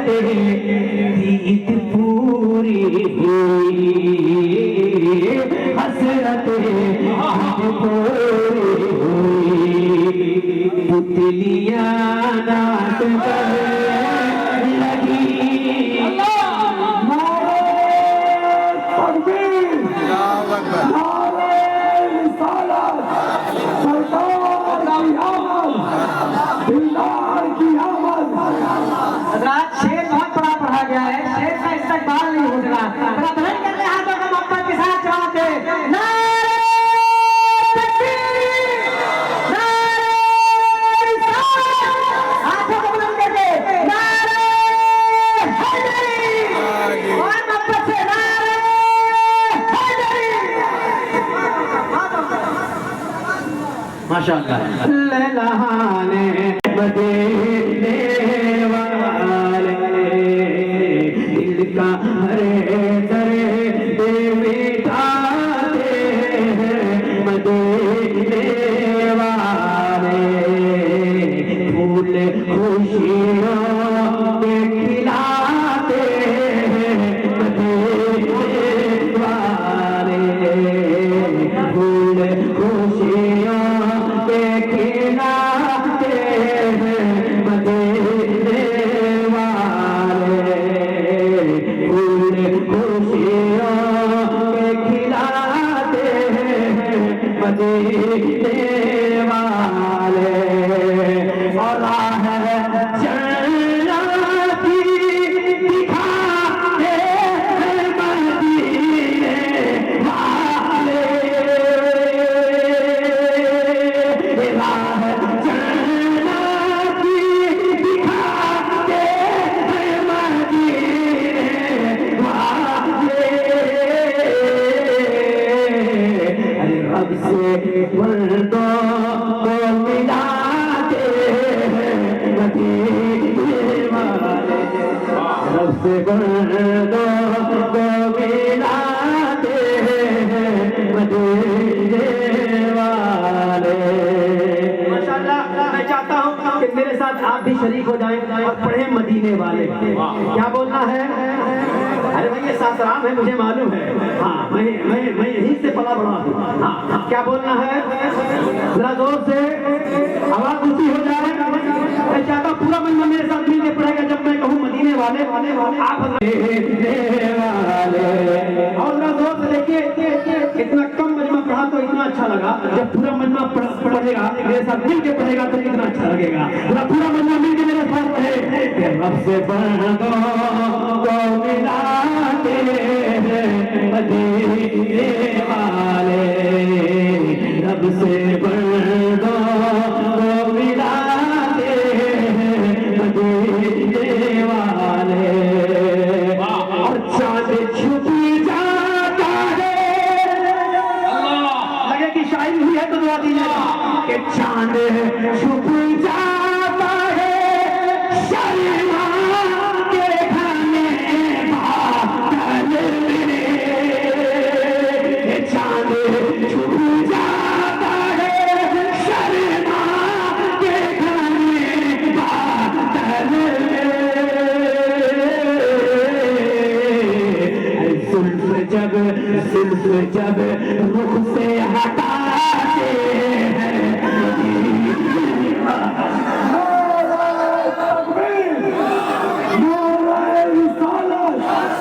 दीद पूरी हुई, हसरत दीद पूरी हुई, पुतलियां नाच करने लगी। शेर बहुत बड़ा पढ़ा गया है, शेर का इस्तेमाल नहीं हो रहा। प्रधान करते हाथों को मोहब्बत के साथ चढ़ाते नारे तकबीर, नारे रिसालत, हाथों को बुलंद करके नारे हैदरी, और मोहब्बत से नारे हैदरी। माशाअल्लाह। लहलाने मदीने वाले दिल का हरे दर्द मिटाते हैं, मदीने वाले फूल खुशियों के खिलाते हैं, मदीने वाले फूल खुशियों के खिलाते हैं, मदीने वाले फूल खुशियों के खिलाते हैं, मदीने वाले। और राह जन्नती दिखाते हैं, मदीने वाले राह जन्नती दिखाते हैं, मदीने वाले। अरे रब से बंदों को मिलाते हैं, मदीने वाले रब से बंदों को मिलाते हैं, मदीने वाले। माशाअल्लाह, मैं चाहता हूँ कि मेरे साथ आप भी शरीक हो जाएं और पढ़ें मदीने वाले। क्या बोलना है? अरे भाई ये सासाराम है, मुझे मालूम है। हाँ, मैं यहीं से पला बड़ा हूँ। हाँ, क्या बोलना है? जरा जोर से आवाज ऊंची हो जाए। मैं चाहता हूँ पूरा मजमा मेरे साथ मिलके पढ़ेगा जब मैं कहूँ मदीने वाले वाले वाले आप मदीने वाले। और जरा जोर से देखिए, इतना कम मजमा पढ़ा तो इतना अच्छा लगा। जब पूरा मजमा पढ़ेगा मेरे साथ मिलके पढ़ेगा तो कितना अच्छा लगेगा। जरा पूरा मजमा मिलके मेरे साथ पढ़े। रब से बंदों को मिलाते हैं, मदीने वाले रब से बंदों को मिलाते हैं, मदीने वाले। और चांद छुप जाता है, लगे कि शायरी हुई है तो दुआ दीजिए कि चांद छुप जाता है, शर्मा के घने बादल में। चांद छुप जाता है, शर्मा के घने बादल में। जुल्फ जब रुख से हटाते हैं,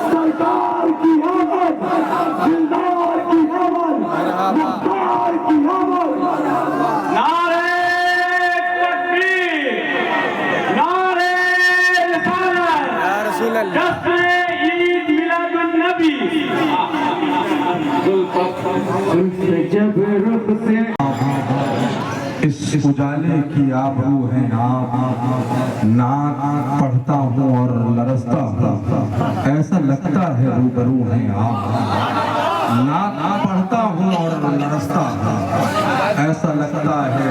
सरकार की आमद, दिलदार की आमद, मुख्तार की आमद। नारे तकबीर, नारे रिसालत, जश्न ईद मिलादुन नबी। जब रुख से इस उजाले की आबरू है नाक पढ़ता हूँ और लरसता हूँ, ऐसा लगता है रूबरू है आप। नाक पढ़ता हूँ और लरसता हूँ, ऐसा लगता है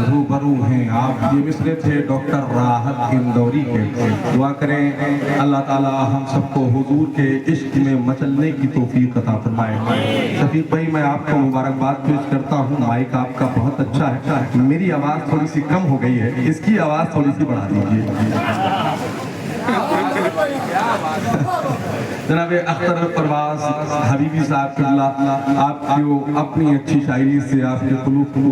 रूबरू हैं आप। ये मिसरे थे डॉक्टर राहत इंदौरी के। दुआ करें अल्लाह ताला हम सबको हुजूर के इश्क में मचलने की तौफीक अता फरमाए। शफीक भाई मैं आपको मुबारकबाद पेश करता हूँ, माइक आपका बहुत अच्छा है। मेरी आवाज़ थोड़ी सी कम हो गई है, इसकी आवाज़ थोड़ी सी बढ़ा दीजिए। जनाब अख्तर परवाज हबीबी साहब किबला, आपकी अपनी अच्छी शायरी से आपके कुलूब को,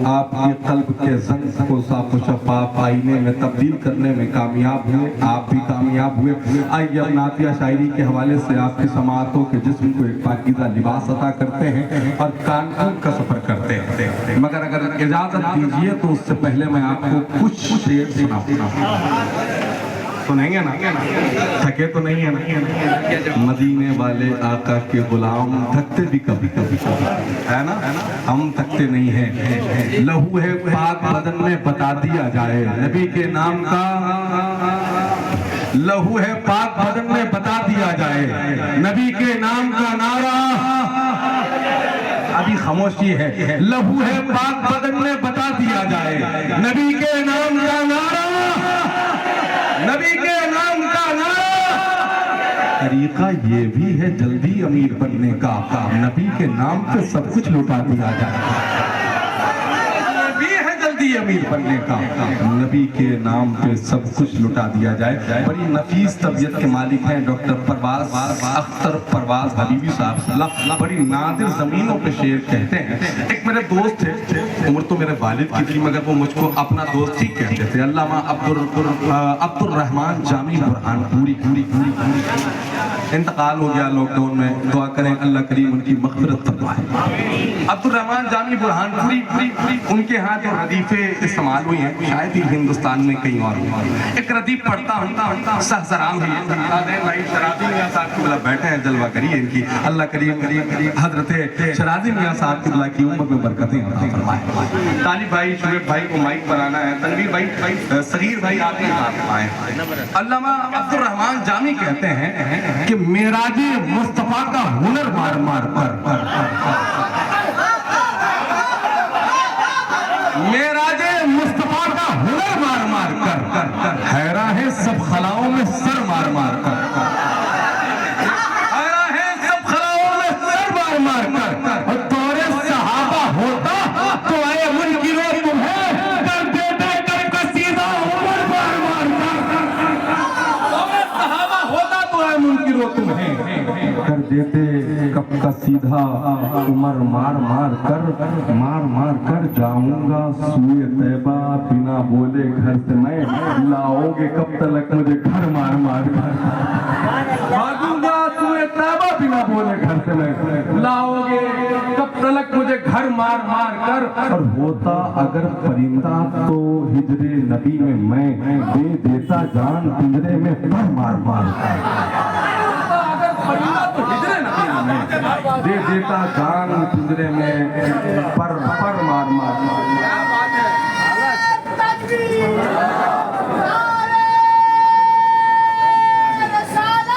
आपके कल्ब के ज़ंग को साफ शफाफ आईने में तब्दील करने में कामयाब हुए। आप भी कामयाब हुए। आइए अब नातिया शायरी के हवाले से आपकी समाअतों के जिस्म को एक पाकीज़ा लिबास अता करते हैं और कानपुर का सफ़र करते हैं। मगर अगर इजाज़त दीजिए तो उससे पहले मैं आपको कुछ शेर सुनाऊंगा। सुनेंगे ना? थके तो नहीं है ना? मदीने वाले आका के गुलाम थकते भी कभी कभी, है ना? हम थकते नहीं हैं। लहू है पाक बदन में बता दिया जाए नबी के नाम का, लहू है पाक बदन में बता दिया जाए नबी के नाम का नारा। अभी खामोशी है। लहू है पाक बदन में बता दिया जाए नबी के नाम का नारा, नबी के नाम का नारा। तरीका ये भी है जल्दी अमीर बनने का, नबी के नाम पे सब कुछ लुटा दिया जाए। जल्दी अमीर बनने का, नबी के नाम पे सब कुछ लुटा दिया जाए। बड़ी नफीस तबीयत के मालिक हैं डॉक्टर परवाज अख्तर परवाज हबीबी साहब। बड़ी नादिर जमीनों पे शेर कहते हैं। एक मेरे दोस्त थे, उम्र तो मेरे वालिद की थी मगर वो मुझको अपना दोस्त ही कहते थे। अल्लामा अब्दुल रहमान जामी बुरहानपुरी इंतकाल हो गया लॉकडाउन में। दुआ करें अल्लाह करीम उनकी मग़फ़िरत फरमाए। अब्दुल रहमान जामी बुरहानपुरी, उनके यहाँ जो रदीफे इस्तेमाल हुई हैं शायद ही हिंदुस्तान में कहीं और। एक रदीफ पढ़ता हूँ सहसराम भाई शराजी मियाँ साहब की बैठे हैं, जलवा करिए इनकी। अल्लाह करीम हजरत शराजी मियाँ साहब की की उम्र में बरकतें अता फरमाए। तालिब भाई, शुएब भाई को माइक पर आना है। तनवीर भाई, सगीर भाई आपके हाथ आए। अल्लामा अब्दुल रहमान जामी कहते हैं कि मेराजे मुस्तफा का हुनर मार मार कर, मेराजे मुस्तफा का हुनर मार मार कर, हैरा है सब खलाओं में सर मार मार कर, हैरा है सब खलाओं में सर मार मार कर। और तोरे सहाबा होता तो आए मुनकिरो तुम्हें कर देते कर कसीदा उमर मार मार कर, तोरे सहाबा होता तो आए मुनकिरो तुम्हें कर देते कब का सीधा उमर मार मार कर जाऊंगा सूए तैबा बिना बोले घर से मैं, लाओगे कब तलक मुझे घर मार मार कर, भागूंगा सूए तैबा बिना बोले घर से मैं, लाओगे कब तलक मुझे घर मार मार कर। और होता अगर परिंदा तो हिजरे नबी में मैं दे देता जान पिंजरे में पर मार मार कर, दे देता जान पिंजरे में पर मार मार।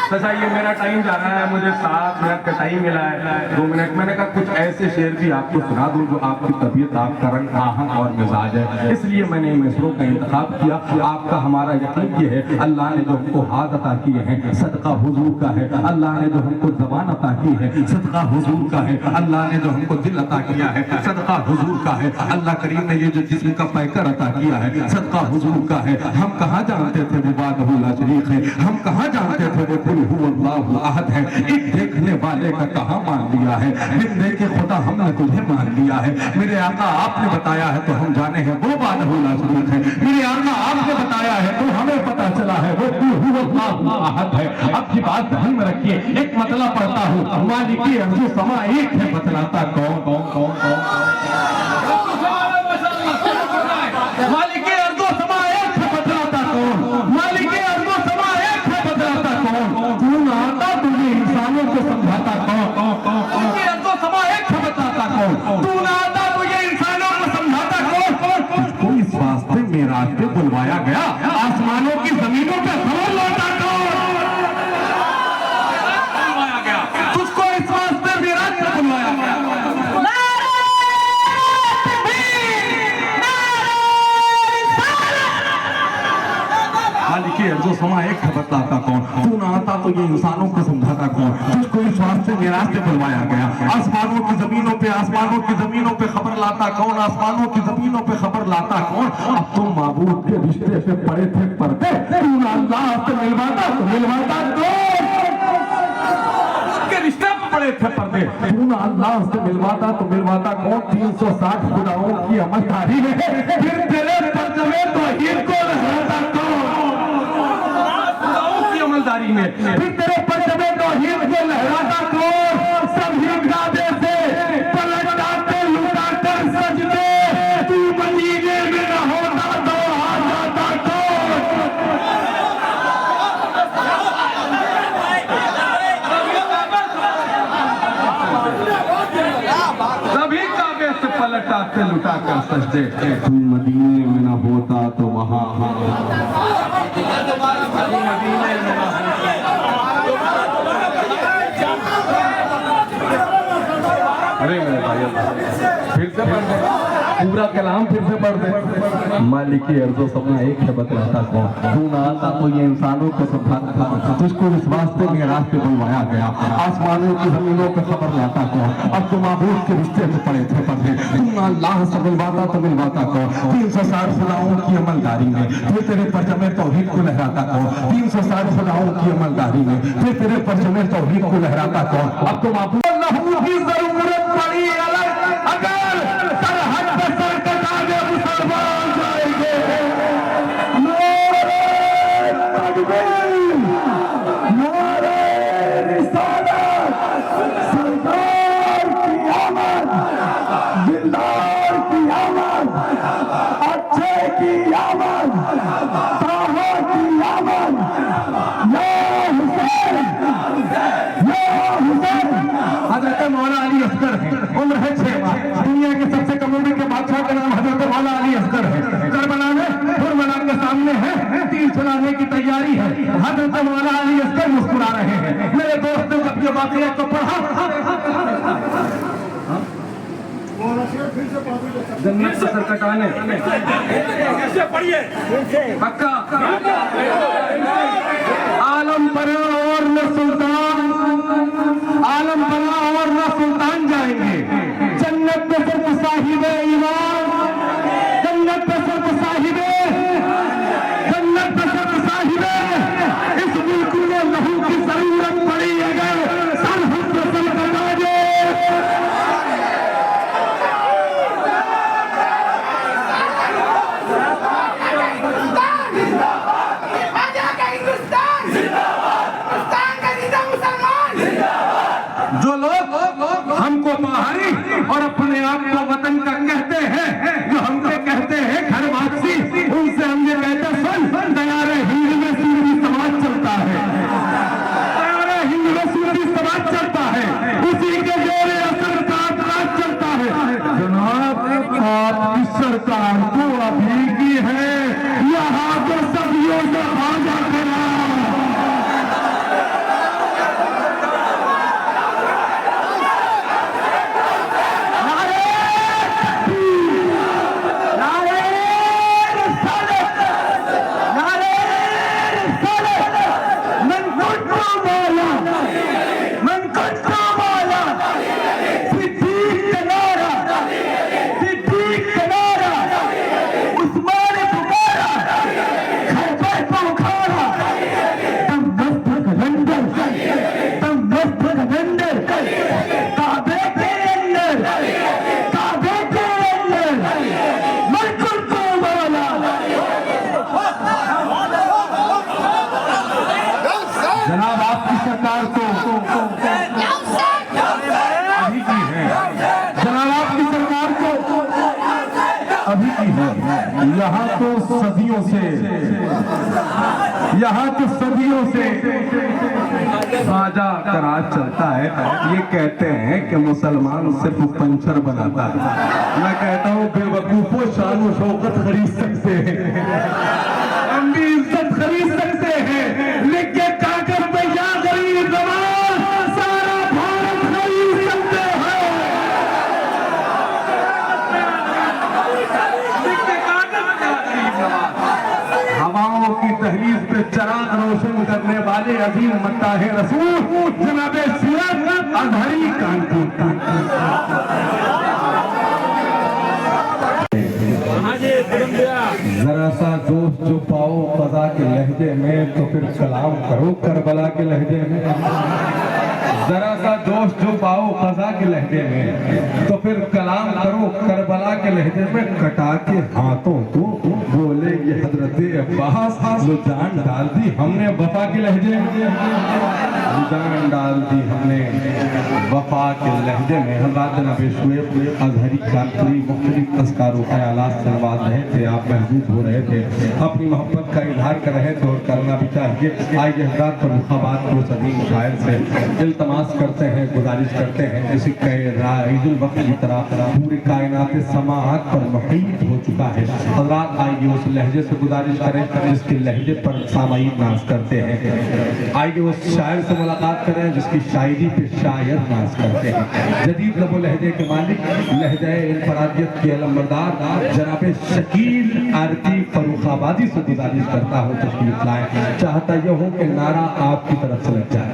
अच्छा ये मेरा टाइम जा रहा है, मुझे 7 मिनट का टाइम मिला है, 2 मिनट। मैंने कहा कुछ ऐसे शेर भी आपको सुना दूं जो आपकी तबीयत, आपका रंग, आहंग और मिजाज है, इसलिए मैंने इन मिसरों का इंतखाब किया। आपका हमारा यकीन ये है अल्लाह ने जो हमको हाथ अता किए हैं सदका हुजूर का है, अल्लाह ने जो हमको ज़बान अता की है सदका हुजूर का है, अल्लाह ने जो हमको दिल अता किया है सदका हुजूर का है, अल्लाह करीम ने ये जो जिस्म का पैकर अता किया है सदका हुजूर का है। हम कहाँ जानते थे वो वाहदहू ला शरीक है, हम कहाँ जानते थे वो हुवल्लाहु अहद है। एक देखने वाले का कहाँ मान लिया है, बिन देखे खुदा हमने तुझे मान लिया है। मेरे आका आपने बताया है तो हम जाने हैं वो वाहदहू ला शरीक है, मेरे आका आपने बताया है तो हमें पता चला है वो हुवल्लाहु अहद है। अब की बात ध्यान में रखिए, एक मतलब पढ़ता हूँ, मालिकी अर्ज़ समा एक है, बतलाता कौन कौन कौन कौन, मालिकी अर्ज़ समा एक है, बतलाता कौन, मालिकी अर्ज़ समा एक है, बतलाता कौन, तू ना आता तुझे इंसानों को समझाता कौन, मालिकी अर्ज़ समा एक है, बतलाता कौन, तू ना आता तुझे इंसानों को समझाता कौन। तुझको इस वास्ते मेराज पे बुलवाया गया, आसमानों की जमीनों पे खबर लौटा कौन, बुलवाया गया, तुझको इस वास्ते मेराज पे बुलवाया गया। मालिकी मालिक अर्ज़ो समा एक है बतलाता कौन, तू ना आता तो ये इंसानों को समझाता कौन, तुझको इस वास्ते मेराज से बुलवाया गया। आसमानों की जमीनों पे खबर लाता कौन, आसमानों की जमीनों पे खबर लाता कौन। अब तुम माबूद के रिश्ते से पड़े थे पर्दे, तू ना अल्लाह से मिलवाता कौन, के रिश्ते पे पड़े थे पर्दे, तू ना अल्लाह से मिलवाता तो मिलवाता कौन। 360 खुदाओं की अमलदारी में फिर तेरे तर्जुमे तौहीद को लहराता कौन, खुदाओं की अमलदारी में फिर तेरे तर्जुमे तौहीद को लहराता कौन। सभी गादे से पलटाते लुटाकर सजदे, तू मदीने में न होता तो आ जाता कौन। सभी काबे से पलटाते लुटाकर सजदे, तू मदीने में न होता तो वहां अरे मेरे भाई फिर से पढ़ दे, पूरा कलाम फिर से पढ़ दे। मालिक अर्ज़ो समा एक है बतलाता कौन, तू ना आता तो ये इंसानों को समझाता कौन, तुझको इस वास्ते में रास्ते बुलवाया गया। आसमानों की जमीनों पे खबर लाता कौन, अब तुम माबूद के रिश्ते में पड़े थे पर्दे, तू ना अल्लाह से मिलवाता तो मिलवाता कौन। 360 खुदाओं की अमलदारी में फिर तेरे परचमे तौहीद को लहराता कौन, 360 खुदाओं की अमलदारी में फिर तेरे परचमे तौहीद को लहराता कौन। अब तुम माबूद की जरूरत पड़ी अलग, अगर सरहद पे सर कटा दे मुसलमान जाएंगे। नारे तकबीर, नारे रिसालत, सरदार की आमद, दिलदार की आमद, अच्छे की आमद, ताहा की आमद। या हुसैन, या हुसैन। हजरत मौला अली असगर है, उम्र है 6 माह, दुनिया के सबसे कम उम्र के बादशाह का नाम हजरत मौला अली असगर है। करबला में कुर्बान के सामने है, तीर चलाने की तैयारी है। हजरत मौला अली असगर मुस्कुरा रहे हैं। मेरे दोस्त ने जब ये वाकया को पढ़ा, जन्नत से सर कटाने पक्का आलम परा और न सुल्तान, आलम परा और न सुल्तान जाएंगे। जन्नत पे सिर्फ साहिबे ईमान, जन्नत पे सिर्फ साहिबे, जन्नत पे सिर्फ साहिबे इस मुल्क में लहू की जरूरत पड़ी अगर सर हम पे सर कटा दे। जो लोग हमको पहाड़ी और अपने आप को वतन का कहते हैं, जो हमसे कहते हैं घर वापसी, उनसे हम ये कहते हैं सुन, दयारे हिंद में सूरी समाज चलता है, दयारे हिंद में सूरी समाज चलता है, उसी के जोरे असर का अपराध चलता है। जनाब आपकी सरकार तो अभी की है, यहाँ तो सदियों से भागा करा। जनाब आपकी सरकार तो अभी की है, जनाब आपकी सरकार तो अभी की है। यहाँ तो सदियों से, यहाँ तो सदियों से साझा करार चलता है। ये कहते हैं कि मुसलमान सिर्फ पंचर बनाता है। मैं कहता हूँ बेवकूफों, शान शौकत खरीद सकते हैं, हम भी इज्जत खरीद सकते हैं, लेकिन कागज पे या गरीब जवान सारा भारत खरीद सकते हैं। हवाओं की दहलीज पे पे चराग रोशन करने वाले अजीम मत्ताह रसूल जनाब सीरत अजहरी कानपुर। जरा सा जोश जो पाओ कज़ा के लहजे में तो फिर सलाम करो करबला के लहजे में। जरा सा जोश जो पाओ कज़ा के लहजे में तो फिर कलाम करो करबला के लहजे में। कटा के हाथों को बोले ये हजरत अब्बास लो जान डाल दी हमने वफा के लहजे में। जान डाल दी हमने वफा के लहजे में। हज़रत जनाब शुएब अजहरी कानपुरी मुख्तलिफ तस्कारों ख्यालात से नवाज रहे थे। आप महजूद हो रहे थे, अपनी मोहब्बत का इजहार कर रहे थे और करना भी चाहिए। आइए हज़रत पर मुखाबात को सदीम शायर से इल्तमास करते हैं, गुजारिश करते हैं। इसी ईदुल वक्त की तरह पूरी कायनात समाअत पर मुहीत हो चुका है। हज़रत आइए उस लहजे से गुजारिश करें जिसके लहजे पर सामाईन नाज करते हैं। आइए उस शायर से मुलाकात करें जिसकी शायरी पे शायर नाज करते हैं। जदीद लबो लहजे के मालिक लहजे इनफरादियत के अलमबरदार जनाब शकील आरती फर्रुखाबादी से गुजारिश करता हूँ तशरीफ लाएं। चाहता यह हूँ कि नारा आपकी तरफ से लग जाए,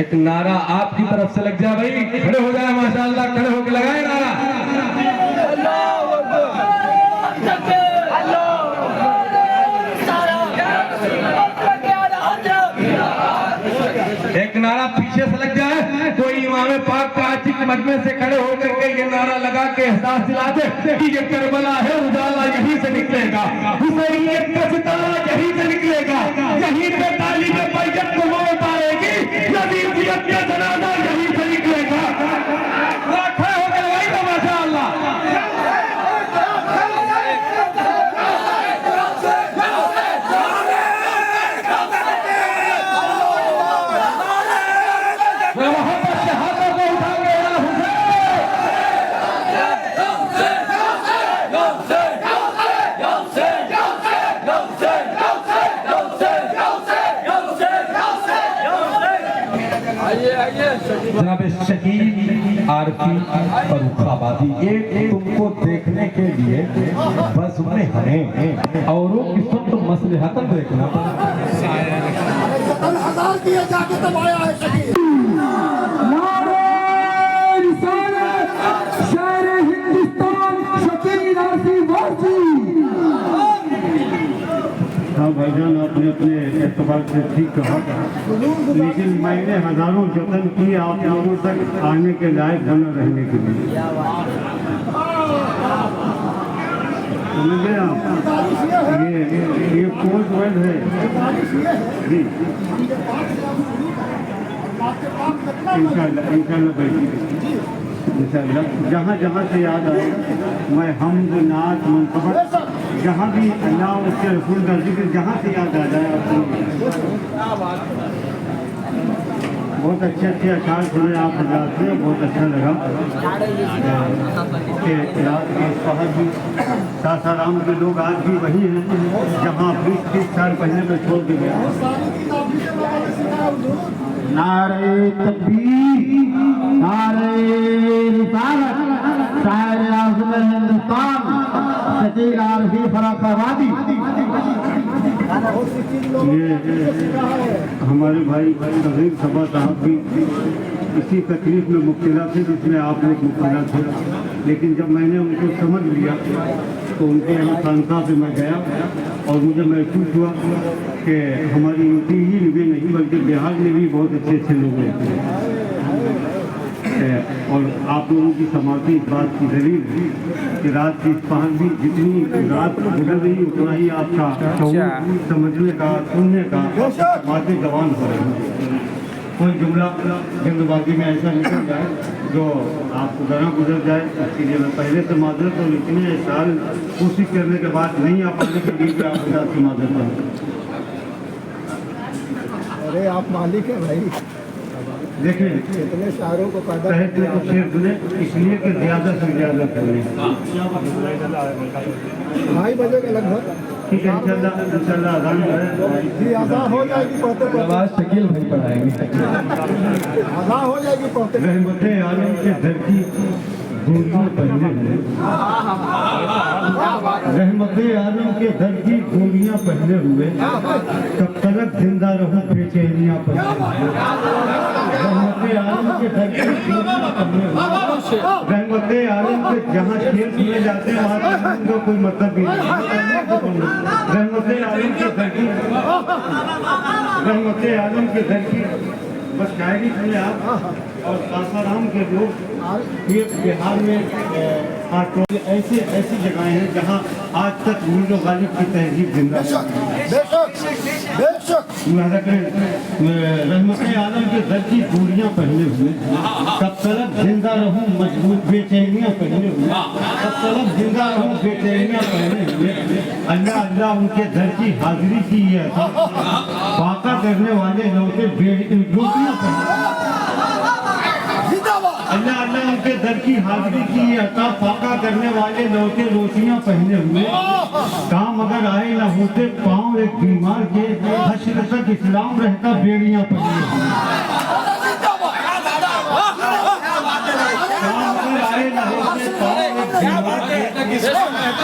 एक नारा आपकी तरफ से लग जाए। भाई खड़े हो जाए, माशाअल्लाह खड़े होकर लगाए नारा। एक नारा पीछे से लग जाए, कोई इमाम पाक का आशिक मजमे से खड़े होकर के ये नारा लगा के एहसास दिला दे कि ये करबला है, उजाला यहीं से निकलेगा, हुसैनियत का सितारा यहीं से निकलेगा, यहीं पे तालीम बैयत को वो उतारेगी, यजीदियत का जनाजा यहीं से निकलेगा। खड़े होकर वही तो माशाअल्लाह। जनाब शकील आरती फर्रुखाबादी एक तुमको देखने के लिए बस में हमें औरों की सुत मसलहतन देखना। 70,000 दिए जाके तब आया है शकील। नारे रिसालत शायर हिंदुस्तान शकील आरती वासी। हाँ भाईजान, आपने अपने एतबार से ठीक कहा, लेकिन मैंने हजारों जतन किए आप लोगों तक आने के लायक बना रहने के लिए। समझे आप? ये कोल्ड वर्ड है जी। इंशाल्लाह इंशाल्लाह बैठिए इंशाल्लाह। जहाँ जहाँ से याद आए मैं हमद नात मनकबत जहाँ भी अल्लाह उसके रसूल का जिक्र जहाँ से याद आ जाए आपको। बहुत अच्छे अच्छे अशार सुने आप हजरात से, बहुत अच्छा लगा। भी सासाराम के लोग आज भी वही हैं जहाँ 20-30 साल पहले तो छोड़ के गया। नारे तकबीर, नारे रिसालत शायर आज़म हिंदुस्तान शकील आरती फर्रुखाबादी। ये हमारे भाई तज़ीर सबा साहब भी इसी तकलीफ में मुब्तला थे जिसमें आप लोग मुब्तला थे, लेकिन जब मैंने उनको समझ लिया तो उनके यहाँ खानका पे मैं गया और मुझे महसूस हुआ कि हमारी यूपी ही में नहीं बल्कि बिहार में भी बहुत अच्छे अच्छे लोग हैं। और आप लोगों की समाती इस बात की दलील है कि रात की पहर भी जितनी रात गुजर रही उतना ही आपका शऊर समझने का, सुनने का बातें जवान हो रही हैं। कोई जुमला जल्दबाजी में ऐसा निकल जाए जो आपको गरा गुजर जाए, उसके लिए मैं पहले से माजरत और इतने साल कोशिश करने के बाद नहीं आ पाने के लिए आप हज़ार की माजरत है। अरे आप मालिक हैं भाई, देखिए इतने शायरों को पैदा कहते तो शेर सुने इसलिए कि ज़्यादा से ज़्यादा करें। 2:30 बजे के लगभग ठीक है, इंशाल्लाह अज़ान जी आज़ान हो जाएगी पढ़ते पढ़ते। शकील भाई पढ़ाएंगे। आज़ान हो जाएगी पढ़ते। रहमत आलम के दर की दूरियों पहले रहमत आलम के दर की गोलियां पहने हुए तब तक जिंदा रहूं बेचैनियां पहने हुए। रहमत आलम के दर की गोलियां पहने हुए रहमत आलम के जहाँ शेर सुने जाते हैं वहाँ तो कोई मतलब भी नहीं। रहमत आलम के दर की रहमत आलम के दर की बस शायरी सुने आप। और सासाराम के लोग ये बिहार में ऐसी ऐसी जगहें हैं जहाँ आज तक मीर गालिब की तहजीब जिंदा रहमत आलम के दर की दूरियाँ पहने हुए तब तलब जिंदा रहूं मजबूत बेचैनियाँ पहने हुए तब तलब जिंदा रहूं बेचैनियाँ पहने हुए। अल्लाह अल्लाह उनके दर की हाजिरी की है फाका करने वाले लौटे रोटियाँ पहने अल्लाह अल्लाह उनके दर की हाजिरी की अता फाका करने वाले लौटे रोटियां पहने हुए। काम अगर आए न होते पाँव एक बीमार के हश्र तक इस्लाम रहता बेड़ियां पहने हुए। काम अगर आए न होते पाँव एक बीमार के इस्लाम रहता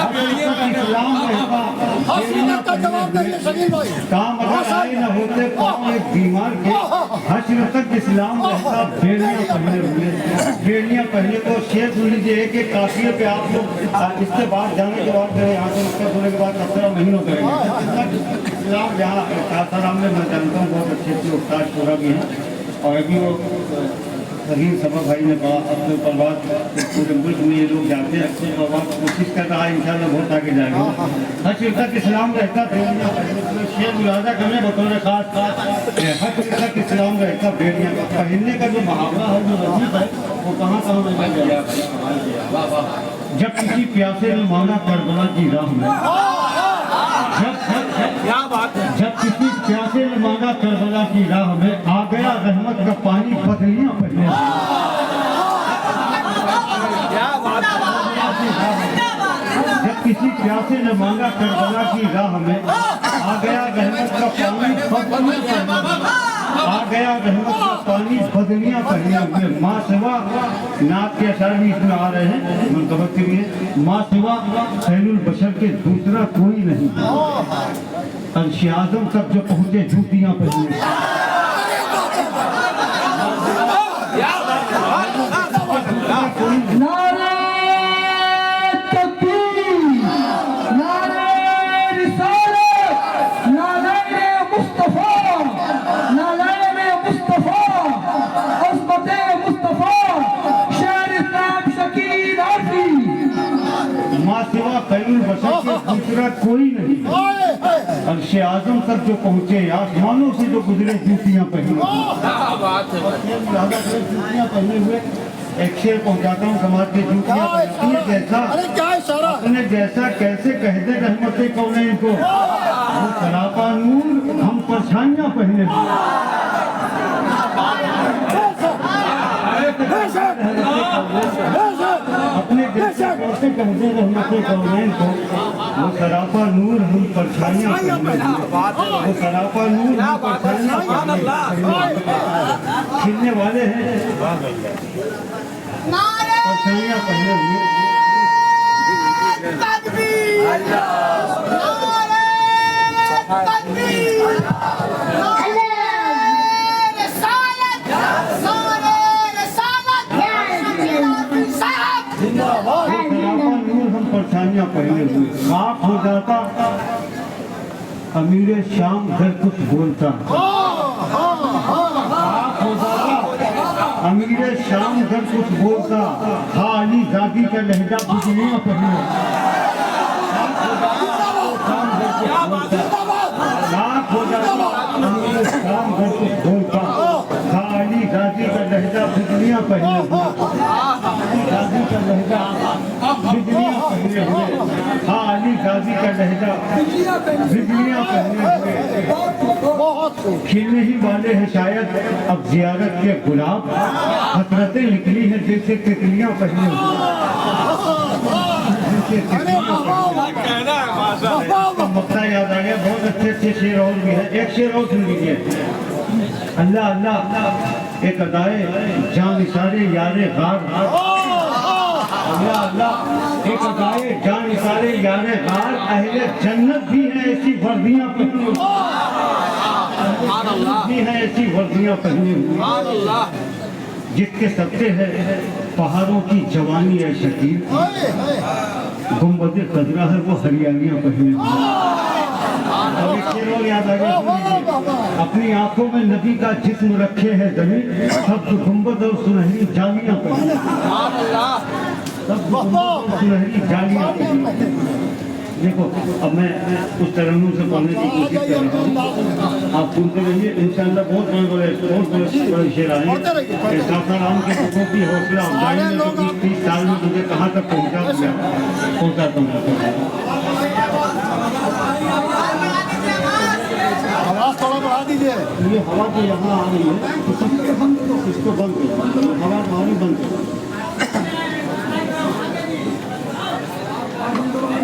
काम अगर आए न होते पाँव एक बीमार के हश्र तक इस्लाम रहता बेड़ियां पहने हुए। बेड़ियां पहले तो शेर सुन लीजिए एक काफिले पे आप लोग इसके बाद जाने के बाद यहाँ से उसका सुनने के बाद 17 महीनों करेंगे। इस्लाम यहाँ सासाराम में मैं जानता हूँ बहुत अच्छे अच्छे उस्ताद पूरा भी हैं और अभी वो सलीम सबा भाई ने कहा अपने प्रवास पूरे मुल्क में ये लोग जाते हैं अच्छे प्रवास कोशिश कर रहा है इंशाल्लाह बहुत आगे जाएगा। हर चीज़ तक इस्लाम रहता बेड़ियाँ शेर मुलाजा करने बतौर खास हर चीज़ तक इस्लाम रहता बेड़ियाँ पहनने का जो मुहावरा है जो रजीब है वो कहाँ कहाँ गया। जब किसी प्यासे ने मांगा करबला की राह में जब किसी प्यासे ने मांगा करबला की राह में आ गया रहमत का पानी बदलियां पहने जब किसी प्यासे ने मांगा करबला की राह में आ गया रहमत का पानी आ गया रहमत का पानी बदलियां पहने हुए। माँ सिवा नाथ के अशार भी इसमें आ रहे हैं मुनकबत के लिए माँ सिवा खैरुल बशर के दूसरा कोई नहीं अर्श आज़म तक जो पहुँचे जूतियाँ पहने नारे तकबीर, नारे रिसालत, नारे मुस्तफा, नारे मुस्तफा, अज़मत मुस्तफा, शेर इस्लाम शकील आरज़ी। माँ सिवा खैरुल बशर के दूसरा कोई नहीं अर्श आज़म तक जो पहुँचे आसमानों से जो गुजरे जूतियाँ पहने जूतियाँ पहने हुए। एक शेर पहुँचाता हूँ समाज के जूतियाँ जैसा अपने जैसा कैसे कहते रहमत कौनैन को वो सरापा नूर हम परछाइयाँ पहने अपने जैसे कैसे कहते रहमत कौनैन को वो सरापा नूर हम परछाइयाँ वो सरापा नूर हम परछाइयाँ खिलने वाले हैं परछाइयाँ पहने हुए। हम परछाइयाँ पहने हुए खाक हो जाता अमीर शाम घर कुछ बोलता अमीर शाम घर कुछ बोलता खाली जाति का लहजा बिजलियाँ पहने लाख हो जाता अमीर शाम घर कुछ बोलता खाली जाति का लहजा बिजलियाँ पहने गाजी का लहजा बिजलियाँ पहने हुए खाली गाजी का लहजा बिजलियाँ पहने हुए। खिलने ही वाले हैं शायद अब जियारत के गुलाब हसरतें निकली हैं जैसे तितलियाँ पहने हुए मक्ता याद आ गया। बहुत अच्छे अच्छे शेर और भी है एक शेर और सुन लीजिए। अल्लाह अल्लाह एक अदाए जान इशारे यारे गार अल्लाह अल्लाह एक अदाए जान सारे याने गार अहले जन्नत भी हैं ऐसी वर्दियां पहने हुए, भी हैं ऐसी वर्दियां पहने हुए, जिसके सबसे है पहाड़ों की जवानी है शकील, गुम्बद कदरा है वो हरियालियां पहने हुए। अब एक शेर और याद आ गया, अपनी आंखों में नबी का जिस्म रखे है जमीन, सब गुम्बद और सुनहरी जालियां पहने, सब गुम्बद और सुनहरी जालियां पहने। देखो अब मैं उस तरन्नुम से पढ़ने की कोशिश कर रहा हूँ, आप सुनते रहिए, इंशाअल्लाह बहुत बड़े शेर आए। सासाराम के लोगों की हौसला अफजाई ने तो 20-30 साल में मुझे कहाँ तक पहुँचाता हूँ। आवाज थोड़ा बढ़ा दीजिए। ये हवा तो यहाँ आ रही है, इसको बंद करो, हवा हमारी बंद करो।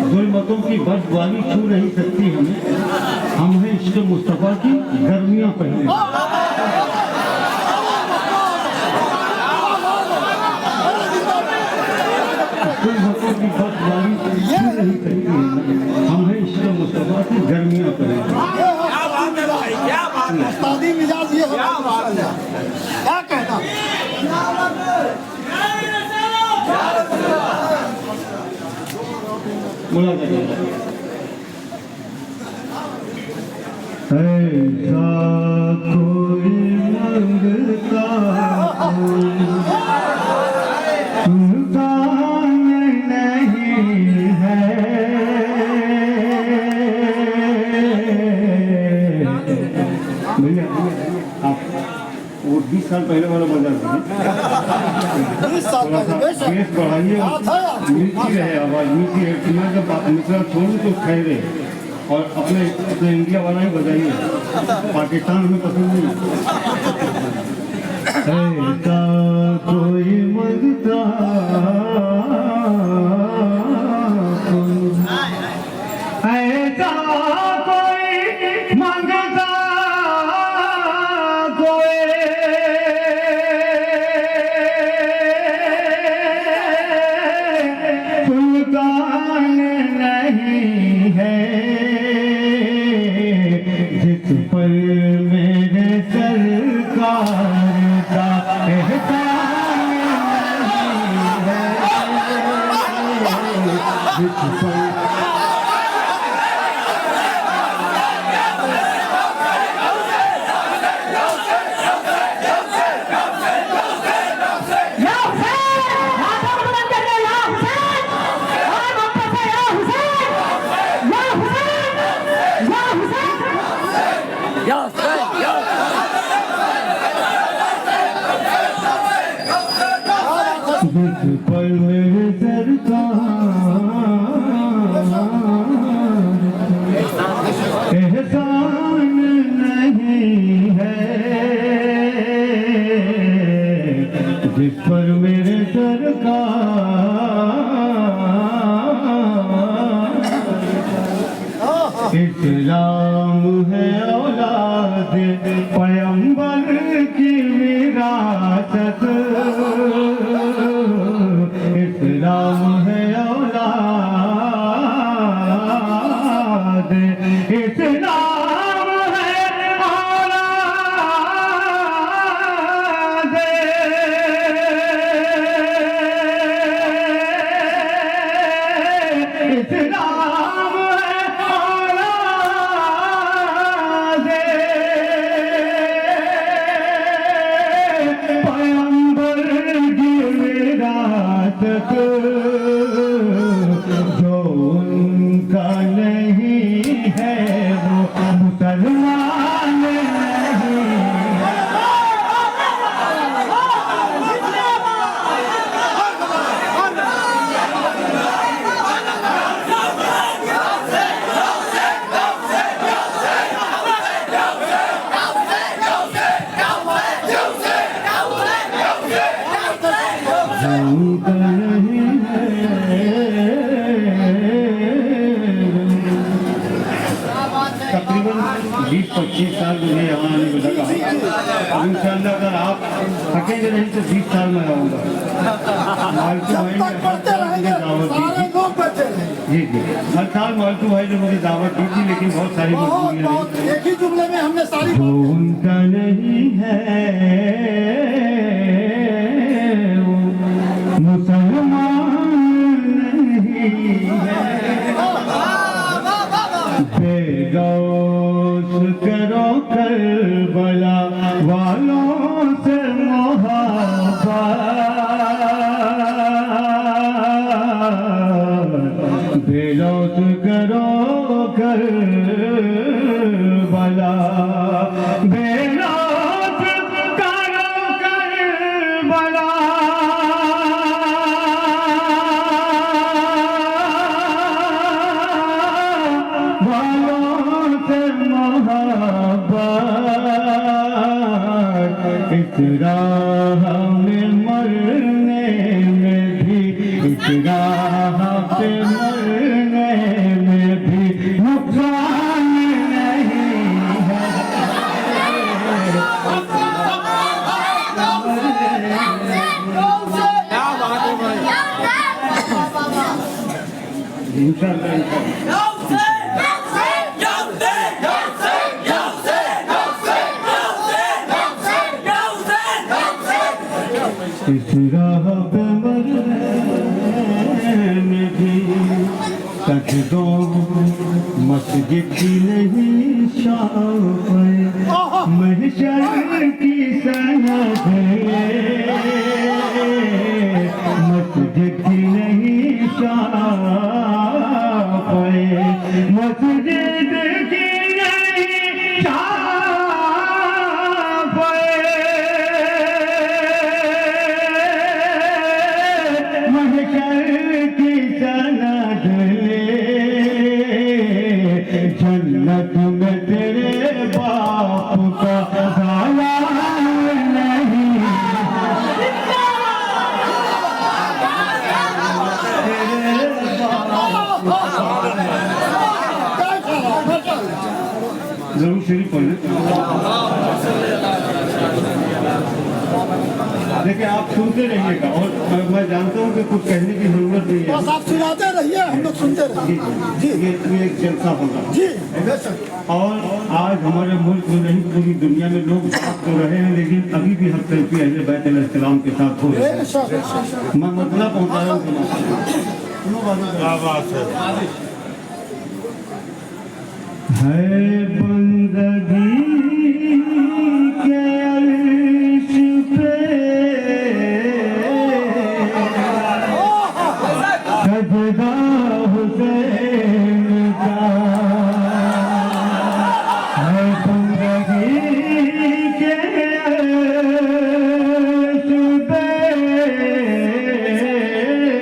जुल्मतों की बर्फबारी छू नहीं सकती हमें, हम हैं इश्क़ मुस्तफ़ा की गर्मियाँ पहने। जुल्मतों की बर्फबारी छू नहीं सकती हमें, हम हैं इश्क़ मुस्तफ़ा की गर्मियाँ पहने। उस्तादी मिजाज ये है, क्या कहना। ऐसा कोई मंगता सुल्तान नहीं है, भैया आप वो 20 साल पहले वाला मजा बेस बढ़ाइए, मिलती रहे आवाज, मिलती रहे। मैं जब मिश्रा छोड़ूँ तो ठहरे, और अपने इंडिया वाला ही बजाइए, पाकिस्तान में पसंद नहीं। ऐसा कोई मंगता ऐसा कोई मंगता सुल्तान नहीं है, जिस पर मेरे सरकार का एहसान नहीं है, जिस पर जिस पर मेरे सरकार एहसान नहीं है, जिस पर मेरे सरकार इस्लाम है औलाद पैगंबर की विरासत, इस्लाम है औलाद, इस्लाम है औलाद, इस्लाम है औलाद, पैगंबर की विरासत, जो उनका नहीं है वो मुसलमान नहीं। उनका नहीं है, तकरीबन 20-25 साल मुझे यहाँ आने को लगा। अब इंशाअल्लाह अगर आप थकेंगे नहीं तो 20 साल में आऊँगा। जब तक पढ़ते रहेंगे सारे लोग बैठे रहे। जी जी, हर साल मालतू भाई ने मुझे दावत दी थी, लेकिन बहुत सारी मजबूरियां बहुत रही। एक ही जुमले में हमने सारी जो उनका नहीं है वो मुसलमान नहीं है। बेगौस करो करबला वालों से मोहब्बत, बेगौस करो करबला, बेगौस करो करबला, वालों से मोहब्बत, इस राह में मरने में भी, इस राह पे मरने में भी नुकसान नहीं है। इंशाअल्लाह इस राह पे मरने में भी कट दो मस्जिद की नहीं शाम महशर की सनद मस्जिद की नहीं शाम मस्जिद की नहीं शाम महशर की सनद जन्नत में तेरे बाप का साया नहीं। जरूर शरीफ पढ़ देखिए, आप सुनते रहिएगा और मैं जानता हूँ कि कुछ कहने की जरूरत नहीं है। बस आप सुनाते रहिए, हम लोग सुनते रहिए। जी, ये एक जलसा होगा। जी बेशक। और आज हमारे मुल्क में नहीं पूरी दुनिया में लोग बात तो रहे हैं, लेकिन अभी भी हर सेल्फी अहले बैत अलैहिस्सलाम के साथ हो रहे हैं। बेशक बेशक। मैं मतलब पहुँचा रहा हूँ। है बंदगी